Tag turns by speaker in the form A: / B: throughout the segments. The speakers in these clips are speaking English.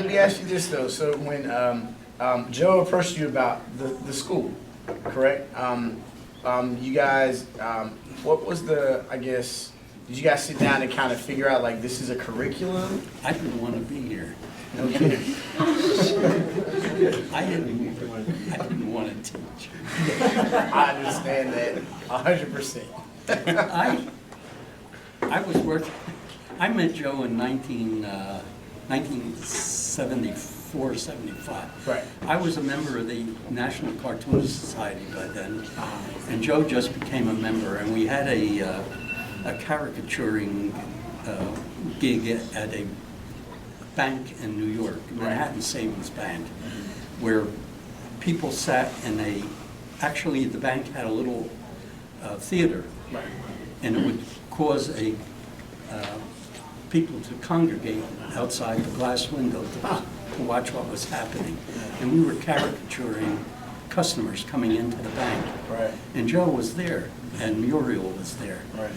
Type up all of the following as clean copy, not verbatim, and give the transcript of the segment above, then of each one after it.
A: let me ask you this though. So when Joe approached you about the school, correct? You guys, what was the, I guess, did you guys sit down and kind of figure out like this is a curriculum?
B: I didn't want to be here.
A: No kidding.
B: I didn't want to teach.
A: I understand that 100%.
B: I was working, I met Joe in 1974, 75.
A: Right.
B: I was a member of the National Cartoonist Society by then, and Joe just became a member, and we had a caricaturing gig at a bank in New York, Manhattan Savings Bank, where people sat in actually the bank had a little theater,
A: Right.
B: and it would cause people to congregate outside the glass window to watch what was happening. And we were caricaturing customers coming into the bank.
A: Right.
B: And Joe was there, and Muriel was there.
A: Right.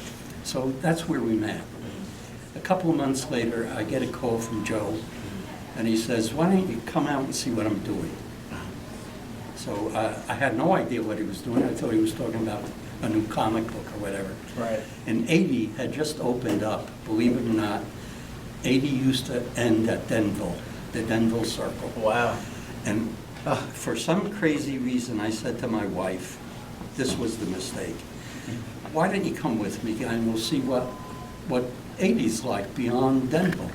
B: So that's where we met. A couple of months later, I get a call from Joe, and he says, "Why don't you come out and see what I'm doing?" So I had no idea what he was doing. I thought he was talking about a new comic book or whatever.
A: Right.
B: And 80 had just opened up, believe it or not. 80 used to end at Denville, the Denville Circle.
A: Wow.
B: And for some crazy reason, I said to my wife, this was the mistake. Why don't you come with me and we'll see what 80's like beyond Denville.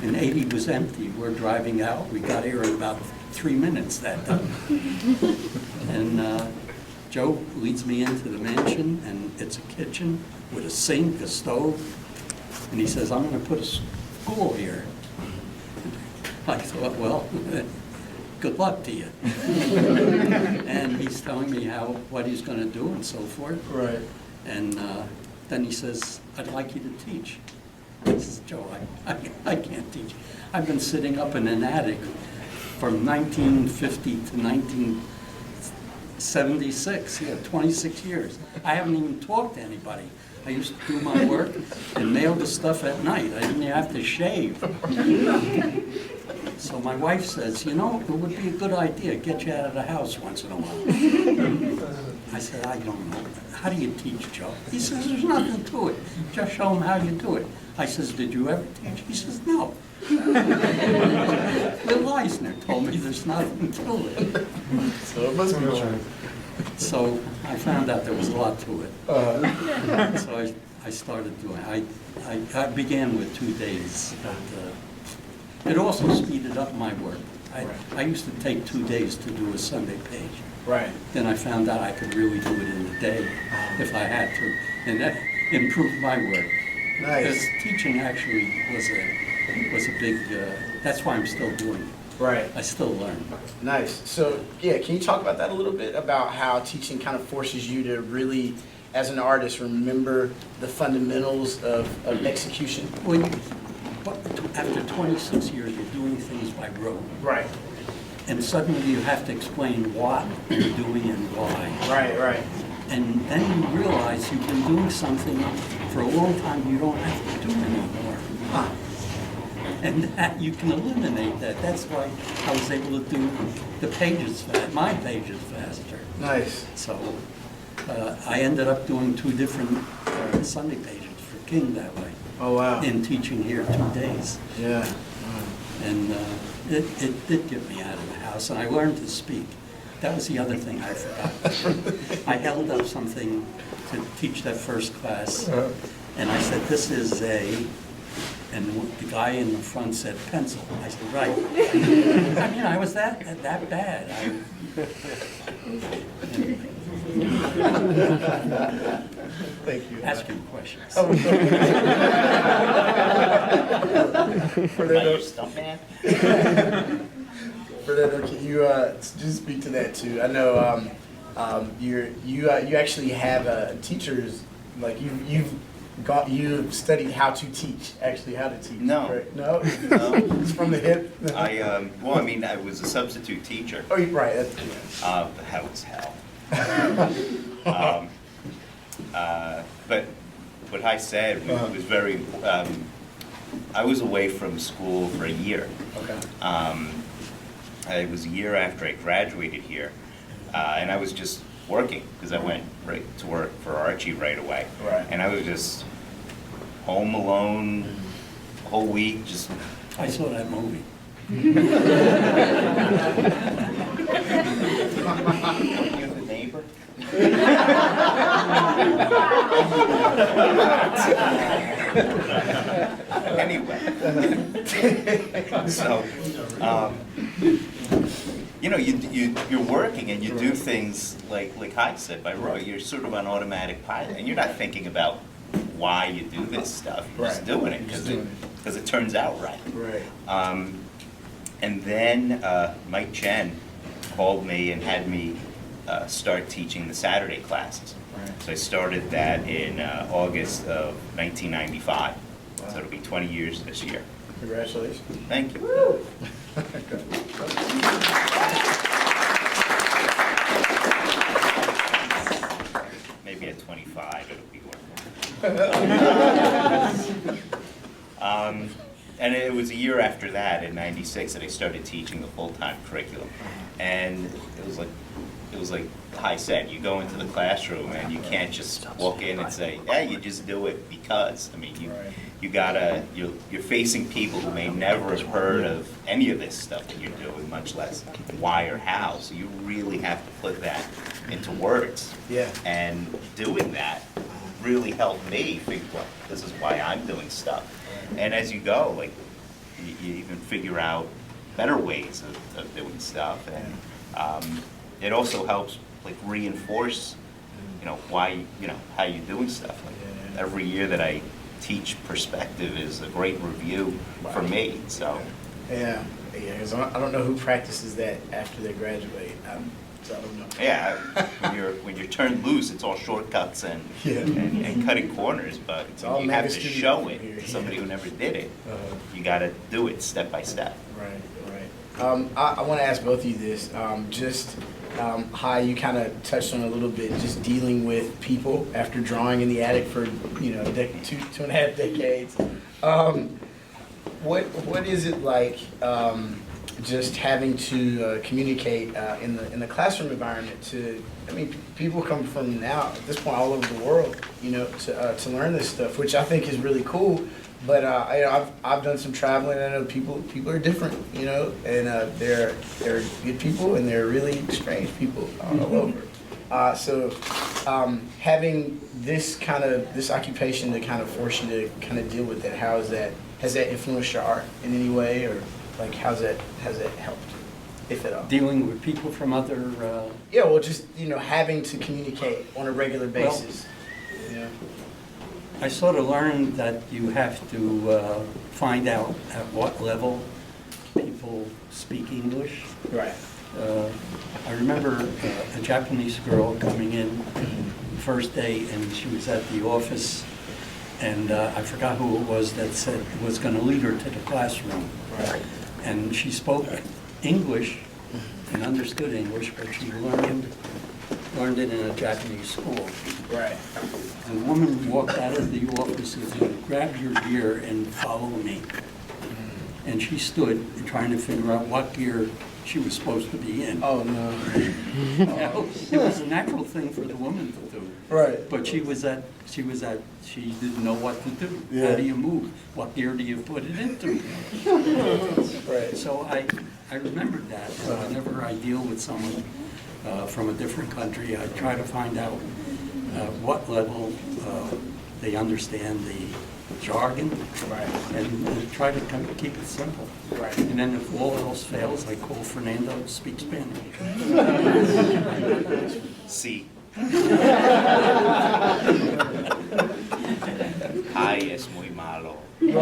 B: And 80 was empty. We're driving out. We got here in about 3 minutes that day. And Joe leads me into the mansion, and it's a kitchen with a sink, a stove. And he says, "I'm going to put a school here." I thought, well, good luck to you. And he's telling me what he's going to do and so forth.
A: Right.
B: And then he says, "I'd like you to teach." I says, "Joe, I can't teach. I've been sitting up in an attic from 1950 to 1976, 26 years. I haven't even talked to anybody. I used to do my work and mail the stuff at night. I didn't even have to shave." So my wife says, "You know, it would be a good idea, get you out of the house once in a while." I said, "I don't know. How do you teach, Joe?" He says, "There's nothing to it. Just show them how you do it." I says, "Did you ever teach?" He says, "No." Bill Eisner told me there's nothing to it.
A: So it must be true.
B: So I found out there was a lot to it. So I started doing it. I began with 2 days. It also speeded up my work. I used to take 2 days to do a Sunday page.
A: Right.
B: Then I found out I could really do it in a day if I had to, and that improved my work.
A: Nice.
B: Because teaching actually was a big, that's why I'm still doing it.
A: Right.
B: I still learn.
A: Nice. So, yeah, can you talk about that a little bit, about how teaching kind of forces you to really, as an artist, remember the fundamentals of execution?
B: When after 26 years, you're doing things by rote.
A: Right.
B: And suddenly you have to explain what you're doing and why.
A: Right, right.
B: And then you realize you've been doing something for a long time you don't have to do anymore. And that you can eliminate that. That's why I was able to do my pages faster.
A: Nice.
B: So I ended up doing 2 different Sunday pages for King that way.
A: Oh, wow.
B: In teaching here 2 days.
A: Yeah.
B: And it did get me out of the house, and I learned to speak. That was the other thing I forgot. I held up something to teach that first class, and I said, "This is a," and the guy in the front said, "Pencil." I said, "Right." I mean, I was that bad.
A: Thank you.
B: Ask him questions.
A: Fernando,
C: Stuff, man.
A: Fernando, can you just speak to that too? I know you actually have teachers, like you've studied how to teach, actually how to teach.
C: No.
A: Correct? No?
C: No.
A: It's from the hip?
C: I was a substitute teacher.
A: Oh, right. That's,
C: Hell was hell. But what I said was very I was away from school for a year.
A: Okay.
C: It was a year after I graduated here, and I was just working because I went right to work for Archie right away.
A: Right.
C: And I was just home alone the whole week, just
B: I saw that movie.
C: you the neighbor. Anyway, so you're working and you do things like I said by Roy. You're sort of on automatic pilot, and you're not thinking about why you do this stuff. You're just
A: Right.
C: doing it
A: You're just
C: because
A: doing
C: it turns out right.
A: Right.
C: And then Mike Chen called me and had me start teaching the Saturday classes.
A: Right.
C: So I started that in August of 1995.
A: Wow.
C: So it'll be 20 years this year.
A: Congratulations.
C: Thank you. Maybe at 25 it'll be worth. And it was a year after that, in '96, that I started teaching the full-time curriculum. And it was like Hi said, you go into the classroom and you can't just walk in and say, yeah, you just do it because. I mean, you're facing people who may never have heard of any of this stuff that you're doing, much less why or how. So you really have to put that into words.
A: Yeah.
C: And doing that really helped me figure, well, this is why I'm doing stuff. And as you go, like, you even figure out better ways of doing stuff. And it also helps, like, reinforce, why, how you're doing stuff. Like, every year that I teach perspective is a great review for me, so.
A: Yeah, because I don't know who practices that after they graduate. So I don't know.
C: Yeah, when you're turned loose, it's all shortcuts and cutting corners. But
A: all
C: when you have to
A: Magisterial
C: show it
A: here,
C: to somebody
A: yeah.
C: who never did it,
A: Uh-huh.
C: you got to do it step by step.
A: Right. I want to ask both of you this. Hi, you kind of touched on a little bit, just dealing with people after drawing in the attic for two and a half decades. What is it like? Just having to communicate in the classroom environment to, people come from now at this point all over the world, to learn this stuff, which I think is really cool. But I've done some traveling. I know people are different, and they're good people and they're really strange people all over. So having this occupation to kind of force you to kind of deal with that, has that influenced your art in any way, or like has it helped, if at all?
B: Dealing with people from other...
A: Yeah, well, just, having to communicate on a regular basis.
B: I sort of learned that you have to find out at what level people speak English.
A: Right.
B: I remember a Japanese girl coming in the first day, and she was at the office, and I forgot who it was that said was going to lead her to the classroom.
A: Right.
B: And she spoke English and understood English, but she learned it in a Japanese school.
A: Right.
B: The woman walked out of the office and said, "Grab your gear and follow me." And she stood trying to figure out what gear she was supposed to be in.
A: Oh, no.
B: It was a natural thing for the woman to do.
A: Right.
B: But she didn't know what to do.
A: Yeah.
B: How do you move? What gear do you put it into?
A: Right.
B: So I remembered that. And whenever I deal with someone from a different country, I try to find out what level they understand the jargon,
A: Right.
B: and try to kind of keep it simple.
A: Right.
B: And then if all else fails, I call Fernando to speak Spanish.
C: Sí. Ay, es muy malo. He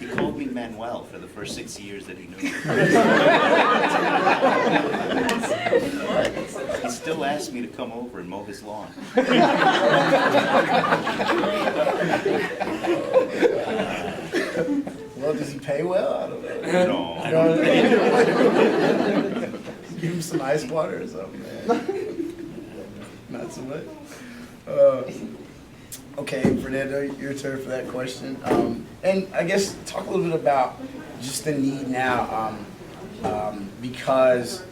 C: called me Manuel for the first 6 years that he knew me. He still asks me to come over and mow his lawn.
A: Well, does he pay well? I don't know.
C: No.
A: Give him some ice water or something, man. Not so much. Okay, Fernando, your turn for that question. And I guess talk a little bit about just the need now, because,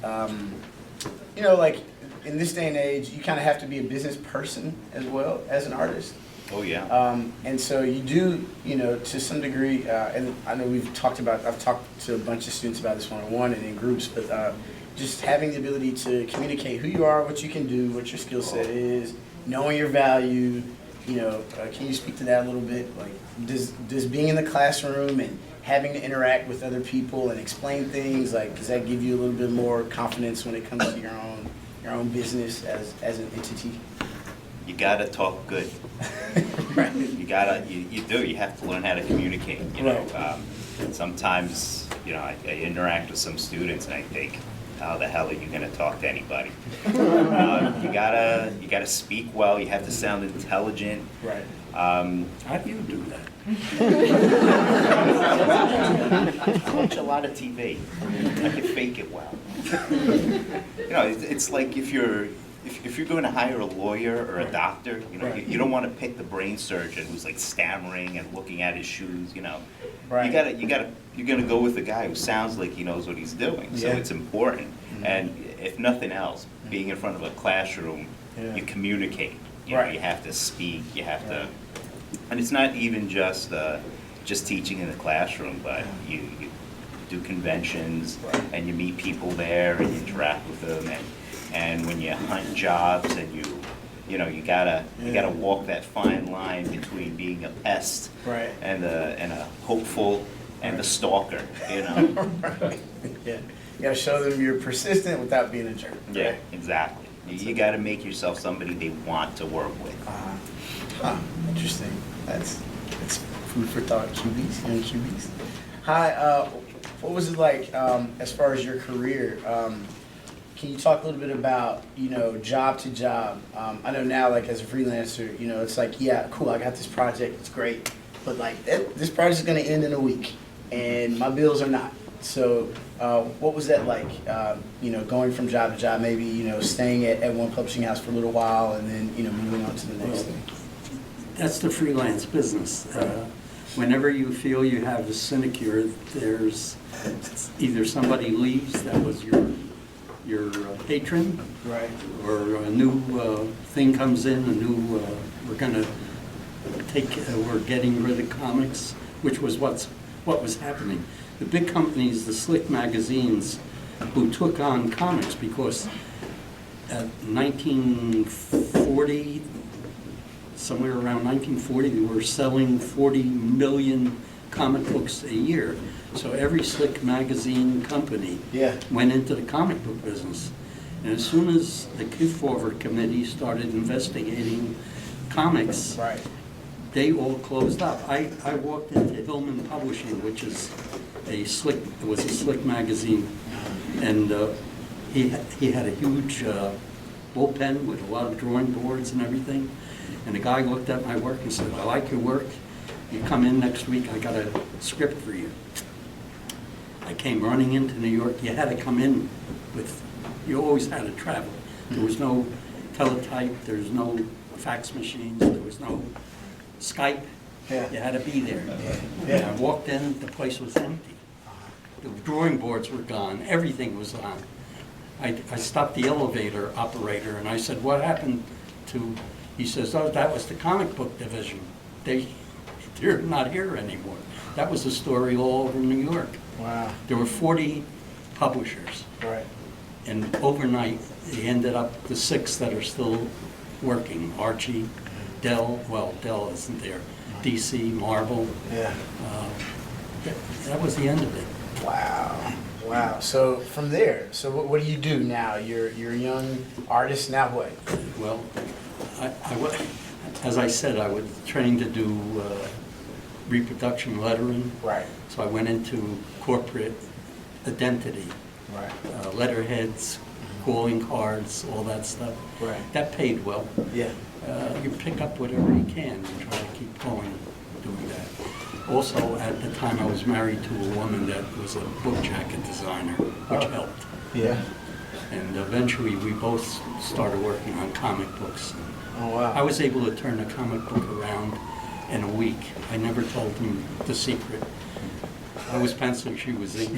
A: you know, like in this day and age, you kind of have to be a business person as well as an artist.
C: Oh, yeah.
A: And so you do, you know, to some degree, and I know I've talked to a bunch of students about this one-on-one and in groups, but just having the ability to communicate who you are, what you can do, what your skill set is, knowing your value, you know, can you speak to that a little bit? Like, does being in the classroom and having to interact with other people and explain things, like, does that give you a little bit more confidence when it comes to your own business as an entity?
C: You gotta talk good.
A: Right.
C: You do. You have to learn how to communicate. You know, sometimes, you know, I interact with some students and I think, how the hell are you gonna talk to anybody? You gotta speak well. You have to sound intelligent.
A: Right.
B: How do you do that?
C: I watch a lot of TV. I can fake it well. You know, it's like if you're going to hire a lawyer or a doctor, you know,
A: Right.
C: you don't want to pick the brain surgeon who's like stammering and looking at his shoes. You know,
A: Right.
C: you're gonna go with the guy who sounds like he knows what he's doing. So
A: Yeah.
C: it's important. And if nothing else, being in front of a classroom,
A: Yeah.
C: you communicate. You know,
A: Right.
C: you have to speak. You have to, and it's not even just teaching in the classroom, but you do conventions and you meet people there and you interact with them, and when you hunt jobs and you know you gotta walk that fine line between being a pest
A: Right.
C: and a hopeful and a stalker, you know.
A: Right. Yeah. You gotta show them you're persistent without being a jerk.
C: Yeah, exactly. You gotta make yourself somebody they want to work with.
A: Huh. Interesting. That's food for thought. QBs, young QBs. Hi. What was it like as far as your career? Can you talk a little bit about, you know, job to job? I know now, like as a freelancer, you know, it's like, yeah, cool, I got this project, it's great, but like this project is gonna end in a week, and my bills are not. So, what was that like? You know, going from job to job, maybe, you know, staying at one publishing house for a little while, and then, you know, moving on to the next thing.
B: That's the freelance business. Whenever you feel you have a sinecure, there's either somebody leaves, that was your patron,
A: Right.
B: or a new thing comes in, we're getting rid of comics, which was what was happening. The big companies, the slick magazines, who took on comics because at 1940, somewhere around 1940, they were selling 40 million comic books a year. So every slick magazine company went into the comic book business. And as soon as the Kubert committee started investigating comics, they all closed up. I walked into Hillman Publishing, which is was a slick magazine, and he had a huge bullpen with a lot of drawing boards and everything. And the guy looked at my work and said, "I like your work. You come in next week, I got a script for you." I came running into New York. You had to come in you always had to travel. There was no teletype, there was no fax machines, there was no Skype. You had to be there. And I walked in, the place was empty. The drawing boards were gone, everything was on. I stopped the elevator operator and I said, "What happened to," he says, "Oh, that was the comic book division. They're not here anymore." That was a story all over New York.
A: Wow.
B: There were 40 publishers.
A: Right.
B: And overnight, they ended up the 6 that are still working. Archie, Dell isn't there. DC, Marvel.
A: Yeah.
B: That was the end of it.
A: Wow. Wow. So from there, so what do you do now? You're a young artist, now what?
B: Well, as I said, I was trained to do reproduction lettering.
A: Right.
B: So I went into corporate identity.
A: Right.
B: Letterheads, calling cards, all that stuff.
A: Right.
B: That paid well.
A: Yeah.
B: You pick up whatever you can and try to keep going doing that. Also, at the time, I was married to a woman that was a book jacket designer, which helped.
A: Yeah.
B: And eventually, we both started working on comic books.
A: Oh, wow.
B: I was able to turn a comic book around in a week. I never told him the secret. I was pencil, she was ink.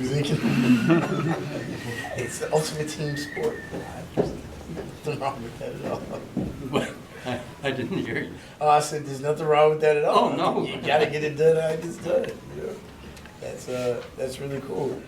A: It's the ultimate team sport. Nothing wrong with that at all.
B: But I didn't hear you.
A: Oh, I said, there's nothing wrong with that at all.
B: Oh, no.
A: You gotta get it done how it gets done. That's really cool.